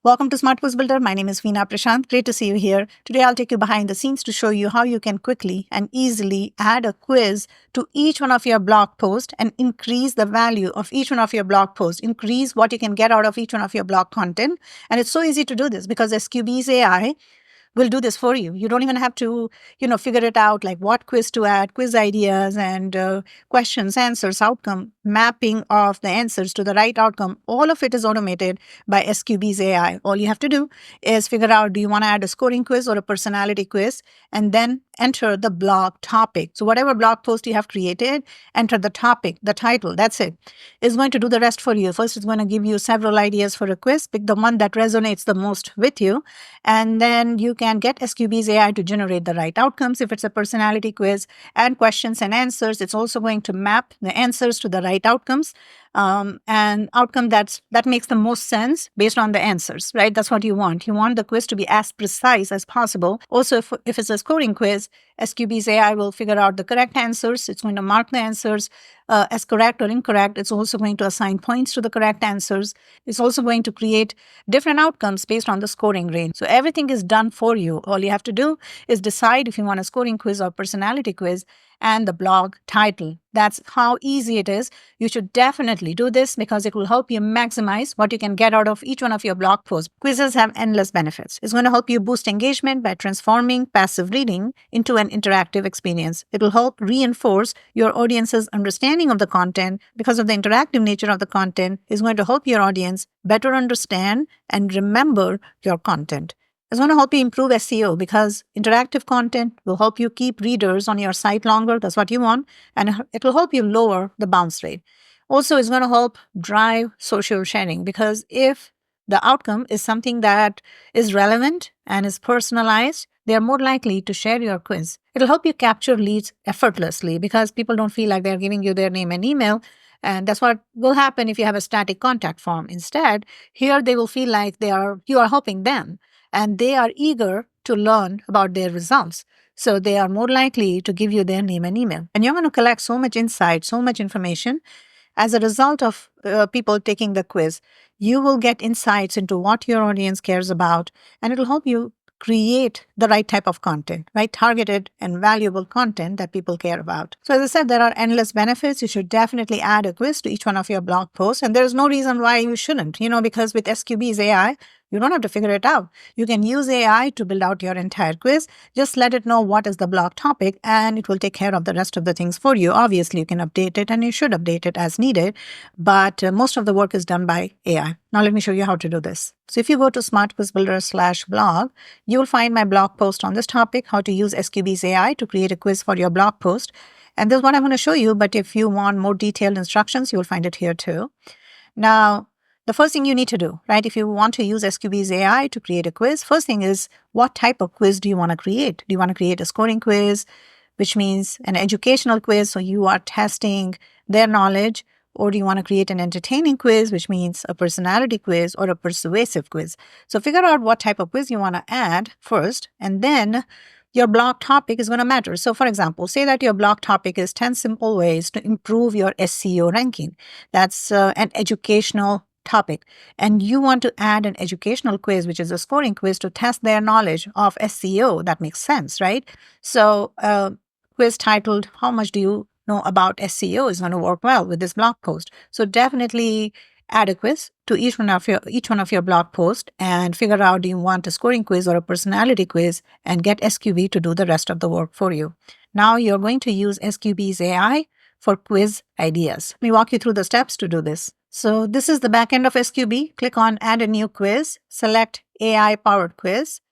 Welcome to Smart Quiz Builder. My name is Veena Prashant. Great to see you here. Today, I'll take you behind the scenes to show you how you can quickly and easily add a quiz to each one of your blog posts and increase the value of each one of your blog posts, increase what you can get out of each one of your blog content. And it's so easy to do this because SQB's AI will do this for you. You don't even have to, figure it out like what quiz to add, quiz ideas and questions, answers, outcome, mapping of the answers to the right outcome. All of it is automated by SQB's AI. All you have to do is figure out, do you want to add a scoring quiz or a personality quiz? And then enter the blog topic. So whatever blog post you have created, enter the topic, the title, that's it. It's going to do the rest for you. First, it's going to give you several ideas for a quiz. Pick the one that resonates the most with you. And then you can get SQB's AI to generate the right outcomes. If it's a personality quiz, add questions and answers. It's also going to map the answers to the right outcomes. And outcome that makes the most sense based on the answers, right? That's what you want. You want the quiz to be as precise as possible. Also, if it's a scoring quiz, SQB's AI will figure out the correct answers. It's going to mark the answers as correct or incorrect. It's also going to assign points to the correct answers. It's also going to create different outcomes based on the scoring range. So everything is done for you. All you have to do is decide if you want a scoring quiz or personality quiz and the blog title. That's how easy it is. You should definitely do this because it will help you maximize what you can get out of each one of your blog posts. Quizzes have endless benefits. It's going to help you boost engagement by transforming passive reading into an interactive experience. It will help reinforce your audience's understanding of the content because of the interactive nature of the content. Is going to help your audience better understand and remember your content. It's going to help you improve SEO because interactive content will help you keep readers on your site longer. That's what you want. And it will help you lower the bounce rate. Also, it's going to help drive social sharing because if the outcome is something that is relevant and is personalized, they are more likely to share your quiz. It'll help you capture leads effortlessly because people don't feel like they're giving you their name and email. And that's what will happen if you have a static contact form. Instead, here they will feel like you are helping them. And they are eager to learn about their results. So they are more likely to give you their name and email. And you're going to collect so much insight, so much information. As a result of people taking the quiz, you will get insights into what your audience cares about, and it'll help you create the right type of content, right? Targeted and valuable content that people care about. So as I said, there are endless benefits. You should definitely add a quiz to each one of your blog posts. And there's no reason why you shouldn't, because with SQB's AI, you don't have to figure it out. You can use AI to build out your entire quiz. Just let it know what is the blog topic and it will take care of the rest of the things for you. Obviously, you can update it and you should update it as needed, but most of the work is done by AI. Now, let me show you how to do this. So if you go to smartquizbuilder/blog, you will find my blog post on this topic, how to use SQB's AI to create a quiz for your blog post. And this is what I'm going to show you, but if you want more detailed instructions, you will find it here too. Now, the first thing you need to do, right, if you want to use SQB's AI to create a quiz, first thing is what type of quiz do you want to create? Do you want to create a scoring quiz, which means an educational quiz, so you are testing their knowledge, or do you want to create an entertaining quiz, which means a personality quiz or a persuasive quiz? So figure out what type of quiz you want to add first, and then your blog topic is going to matter. So for example, say that your blog topic is 10 simple ways to improve your SEO ranking. That's an educational topic, and you want to add an educational quiz, which is a scoring quiz to test their knowledge of SEO. That makes sense, right? So quiz titled, How Much Do You Know About SEO is going to work well with this blog post. So definitely add a quiz to each one of your blog posts and figure out, do you want a scoring quiz or a personality quiz, and get SQB to do the rest of the work for you. Now you're going to use SQB's AI for quiz ideas. Let me walk you through the steps to do this. So this is the backend of SQB. Click on Add a New Quiz, select AI-powered quiz,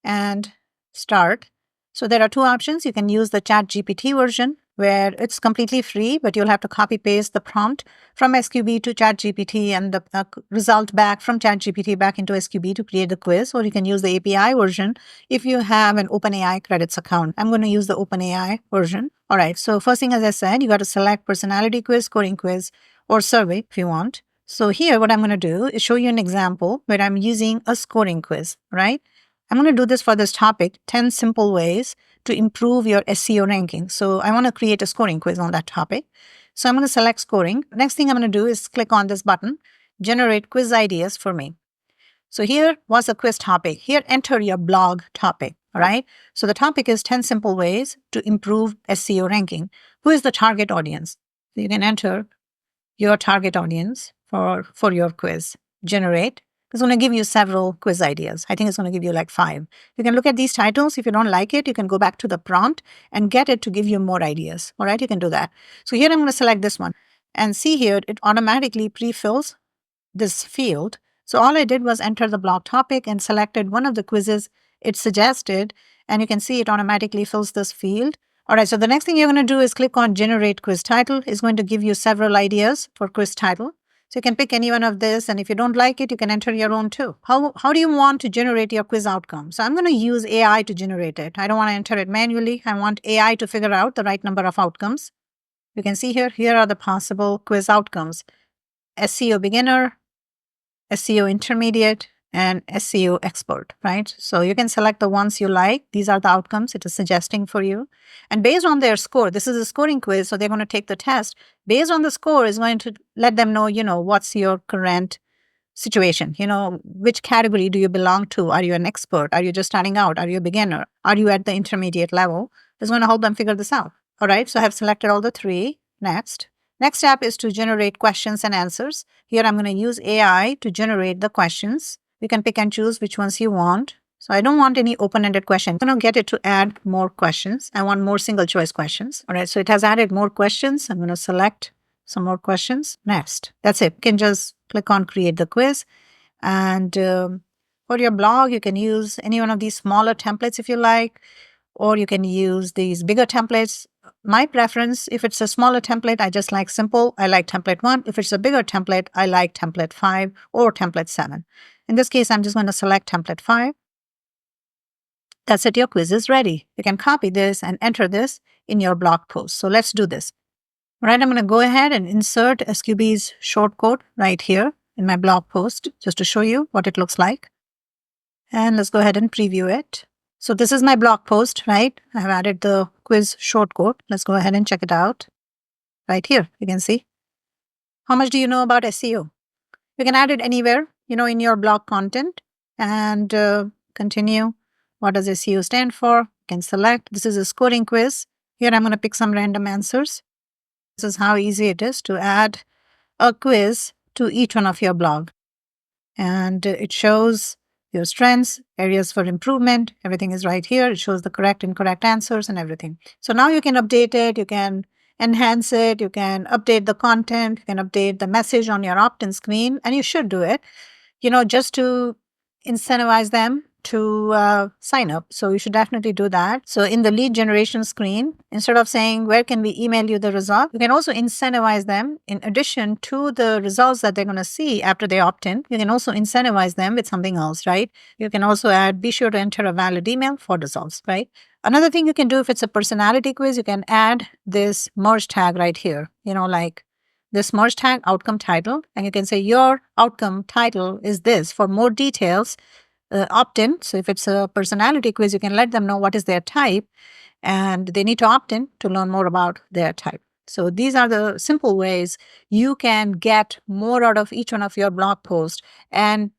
and start. So there are two options. You can use the ChatGPT version, where it's completely free, but you'll have to copy-paste the prompt from SQB to ChatGPT and the result back from ChatGPT back into SQB to create the quiz, or you can use the API version if you have an OpenAI credits account. I'm going to use the OpenAI version. All right, so first thing, as I said, you got to select personality quiz, scoring quiz, or survey if you want. So here, what I'm going to do is show you an example where I'm using a scoring quiz, right? I'm going to do this for this topic, 10 simple ways to improve your SEO ranking. So I want to create a scoring quiz on that topic. So I'm going to select scoring. Next thing I'm going to do is click on this button, generate quiz ideas for me. So here was the quiz topic. Here, enter your blog topic. All right. So the topic is 10 simple ways to improve SEO ranking. Who is the target audience? So you can enter your target audience for your quiz. Generate. It's going to give you several quiz ideas. I think it's going to give you like 5. You can look at these titles. If you don't like it, you can go back to the prompt and get it to give you more ideas. All right, you can do that. So here I'm going to select this one. And see here, it automatically pre-fills this field. So all I did was enter the blog topic and selected one of the quizzes it suggested. And you can see it automatically fills this field. All right, so the next thing you're going to do is click on Generate Quiz Title. It's going to give you several ideas for quiz title. So you can pick any one of this, and if you don't like it, you can enter your own too. How do you want to generate your quiz outcome? So I'm going to use AI to generate it. I don't want to enter it manually. I want AI to figure out the right number of outcomes. You can see here are the possible quiz outcomes. SEO beginner, SEO intermediate, and SEO expert, right? So you can select the ones you like. These are the outcomes it is suggesting for you. And based on their score, this is a scoring quiz, so they're going to take the test. Based on the score is going to let them know, what's your current situation. Which category do you belong to? Are you an expert? Are you just starting out? Are you a beginner? Are you at the intermediate level? It's going to help them figure this out. All right, so I have selected all the 3. Next. Next step is to generate questions and answers. Here I'm going to use AI to generate the questions. You can pick and choose which ones you want. So I don't want any open-ended questions. I'm going to get it to add more questions. I want more single choice questions. All right, so it has added more questions. I'm going to select some more questions. Next. That's it. You can just click on create the quiz. And for your blog, you can use any one of these smaller templates if you like, or you can use these bigger templates. My preference, if it's a smaller template, I just like simple. I like template 1. If it's a bigger template, I like template 5 or template 7. In this case, I'm just going to select template 5. That's it. Your quiz is ready. You can copy this and enter this in your blog post. So let's do this. All right, I'm going to go ahead and insert SQB's shortcode right here in my blog post just to show you what it looks like. And let's go ahead and preview it. So this is my blog post, right? I have added the quiz shortcode. Let's go ahead and check it out. Right here, you can see. How much do you know about SEO? You can add it anywhere, in your blog content, and continue. What does SEO stand for? You can select. This is a scoring quiz. Here I'm going to pick some random answers. This is how easy it is to add a quiz to each one of your blog. And it shows your strengths, areas for improvement. Everything is right here. It shows the correct and incorrect answers and everything. So now you can update it. You can enhance it. You can update the content. You can update the message on your opt-in screen. And you should do it, just to incentivize them to sign up. So you should definitely do that. So in the lead generation screen, instead of saying, where can we email you the result? You can also incentivize them in addition to the results that they're going to see after they opt in. You can also incentivize them with something else, right? You can also add, be sure to enter a valid email for results, right? Another thing you can do if it's a personality quiz, you can add this merge tag right here, like this merge tag outcome title. And you can say your outcome title is this. For more details, opt-in. So if it's a personality quiz, you can let them know what is their type, and they need to opt in to learn more about their type. So these are the simple ways you can get more out of each one of your blog posts. And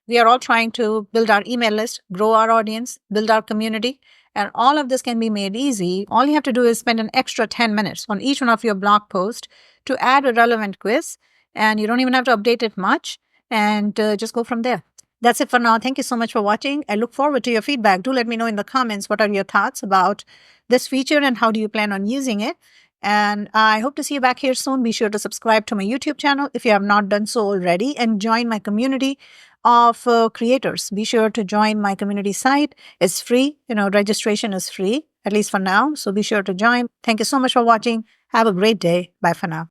we are all trying to build our email list, grow our audience, build our community. And all of this can be made easy. All you have to do is spend an extra 10 minutes on each one of your blog posts to add a relevant quiz. And you don't even have to update it much, and just go from there. That's it for now. Thank you so much for watching. I look forward to your feedback. Do let me know in the comments what are your thoughts about this feature and how do you plan on using it. And I hope to see you back here soon. Be sure to subscribe to my YouTube channel if you have not done so already, and join my community of creators. Be sure to join my community site. It's free. Registration is free, at least for now. So be sure to join. Thank you so much for watching. Have a great day. Bye for now.